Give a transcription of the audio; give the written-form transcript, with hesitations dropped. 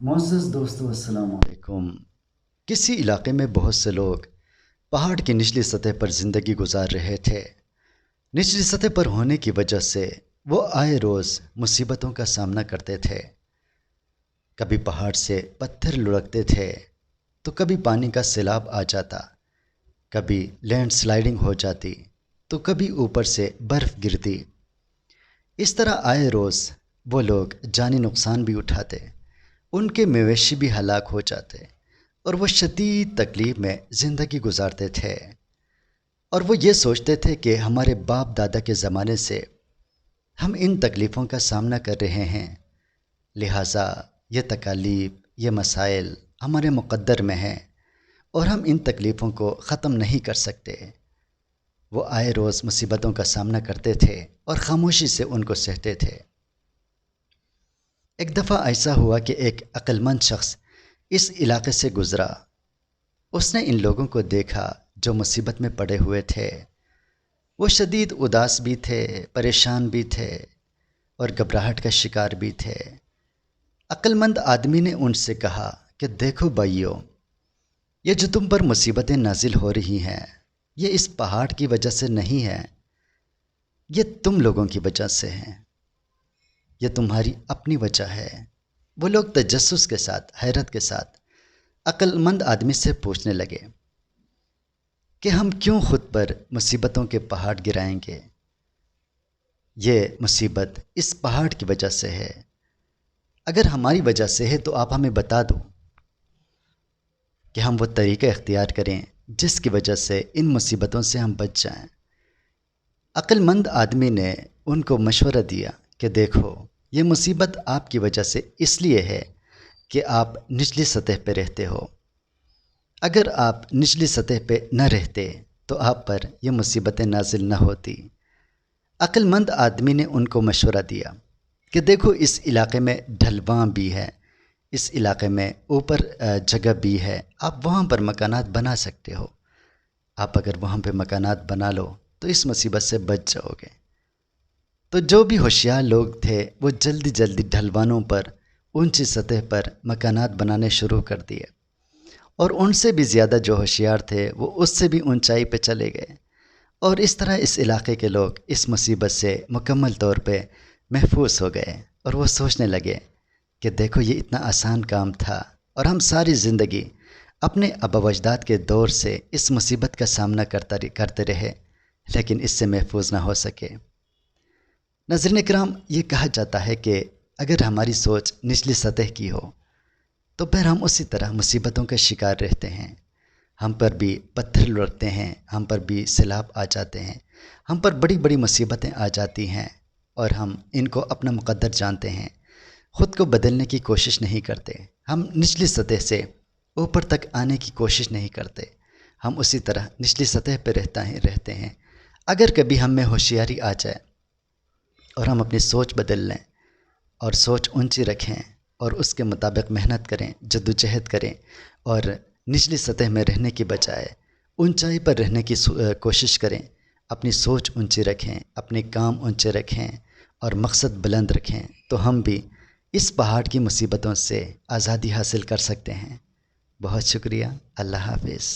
معزز دوستو السلام علیکم۔ کسی علاقے میں بہت سے لوگ پہاڑ کی نچلی سطح پر زندگی گزار رہے تھے۔ نچلی سطح پر ہونے کی وجہ سے وہ آئے روز مصیبتوں کا سامنا کرتے تھے۔ کبھی پہاڑ سے پتھر لڑکتے تھے تو کبھی پانی کا سیلاب آ جاتا، کبھی لینڈ سلائیڈنگ ہو جاتی تو کبھی اوپر سے برف گرتی۔ اس طرح آئے روز وہ لوگ جانی نقصان بھی اٹھاتے، ان کے مویشی بھی ہلاک ہو جاتے اور وہ شدید تکلیف میں زندگی گزارتے تھے، اور وہ یہ سوچتے تھے کہ ہمارے باپ دادا کے زمانے سے ہم ان تکلیفوں کا سامنا کر رہے ہیں، لہٰذا یہ تکالیف، یہ مسائل ہمارے مقدر میں ہیں اور ہم ان تکلیفوں کو ختم نہیں کر سکتے۔ وہ آئے روز مصیبتوں کا سامنا کرتے تھے اور خاموشی سے ان کو سہتے تھے۔ ایک دفعہ ایسا ہوا کہ ایک عقل مند شخص اس علاقے سے گزرا۔ اس نے ان لوگوں کو دیکھا جو مصیبت میں پڑے ہوئے تھے۔ وہ شدید اداس بھی تھے، پریشان بھی تھے اور گھبراہٹ کا شکار بھی تھے۔ عقل مند آدمی نے ان سے کہا کہ دیکھو بھائیو، یہ جو تم پر مصیبتیں نازل ہو رہی ہیں، یہ اس پہاڑ کی وجہ سے نہیں ہے، یہ تم لوگوں کی وجہ سے ہیں، یہ تمہاری اپنی وجہ ہے۔ وہ لوگ تجسس کے ساتھ، حیرت کے ساتھ عقل مند آدمی سے پوچھنے لگے کہ ہم کیوں خود پر مصیبتوں کے پہاڑ گرائیں گے؟ یہ مصیبت اس پہاڑ کی وجہ سے ہے۔ اگر ہماری وجہ سے ہے تو آپ ہمیں بتا دو کہ ہم وہ طریقہ اختیار کریں جس کی وجہ سے ان مصیبتوں سے ہم بچ جائیں۔ عقل مند آدمی نے ان کو مشورہ دیا کہ دیکھو، یہ مصیبت آپ کی وجہ سے اس لیے ہے کہ آپ نچلی سطح پہ رہتے ہو۔ اگر آپ نچلی سطح پہ نہ رہتے تو آپ پر یہ مصیبتیں نازل نہ ہوتی۔ عقل مند آدمی نے ان کو مشورہ دیا کہ دیکھو، اس علاقے میں ڈھلواں بھی ہے، اس علاقے میں اوپر جگہ بھی ہے، آپ وہاں پر مکانات بنا سکتے ہو۔ آپ اگر وہاں پہ مکانات بنا لو تو اس مصیبت سے بچ جاؤ گے۔ تو جو بھی ہوشیار لوگ تھے وہ جلدی جلدی ڈھلوانوں پر، اونچی سطح پر مکانات بنانے شروع کر دیے، اور ان سے بھی زیادہ جو ہوشیار تھے وہ اس سے بھی اونچائی پہ چلے گئے، اور اس طرح اس علاقے کے لوگ اس مصیبت سے مکمل طور پہ محفوظ ہو گئے۔ اور وہ سوچنے لگے کہ دیکھو، یہ اتنا آسان کام تھا اور ہم ساری زندگی اپنے آباء و اجداد کے دور سے اس مصیبت کا سامنا کرتے رہے، لیکن اس سے محفوظ نہ ہو سکے۔ ناظرین کرام، یہ کہا جاتا ہے کہ اگر ہماری سوچ نچلی سطح کی ہو تو پھر ہم اسی طرح مصیبتوں کا شکار رہتے ہیں۔ ہم پر بھی پتھر لڑکتے ہیں، ہم پر بھی سیلاب آ جاتے ہیں، ہم پر بڑی بڑی مصیبتیں آ جاتی ہیں، اور ہم ان کو اپنا مقدر جانتے ہیں، خود کو بدلنے کی کوشش نہیں کرتے۔ ہم نچلی سطح سے اوپر تک آنے کی کوشش نہیں کرتے، ہم اسی طرح نچلی سطح پہ رہتے ہیں۔ اگر کبھی ہم میں ہوشیاری آ جائے اور ہم اپنی سوچ بدل لیں اور سوچ اونچی رکھیں اور اس کے مطابق محنت کریں، جدوجہد کریں، اور نچلی سطح میں رہنے کی بجائے اونچائی پر رہنے کی کوشش کریں، اپنی سوچ اونچی رکھیں، اپنے کام اونچے رکھیں اور مقصد بلند رکھیں، تو ہم بھی اس پہاڑ کی مصیبتوں سے آزادی حاصل کر سکتے ہیں۔ بہت شکریہ۔ اللہ حافظ۔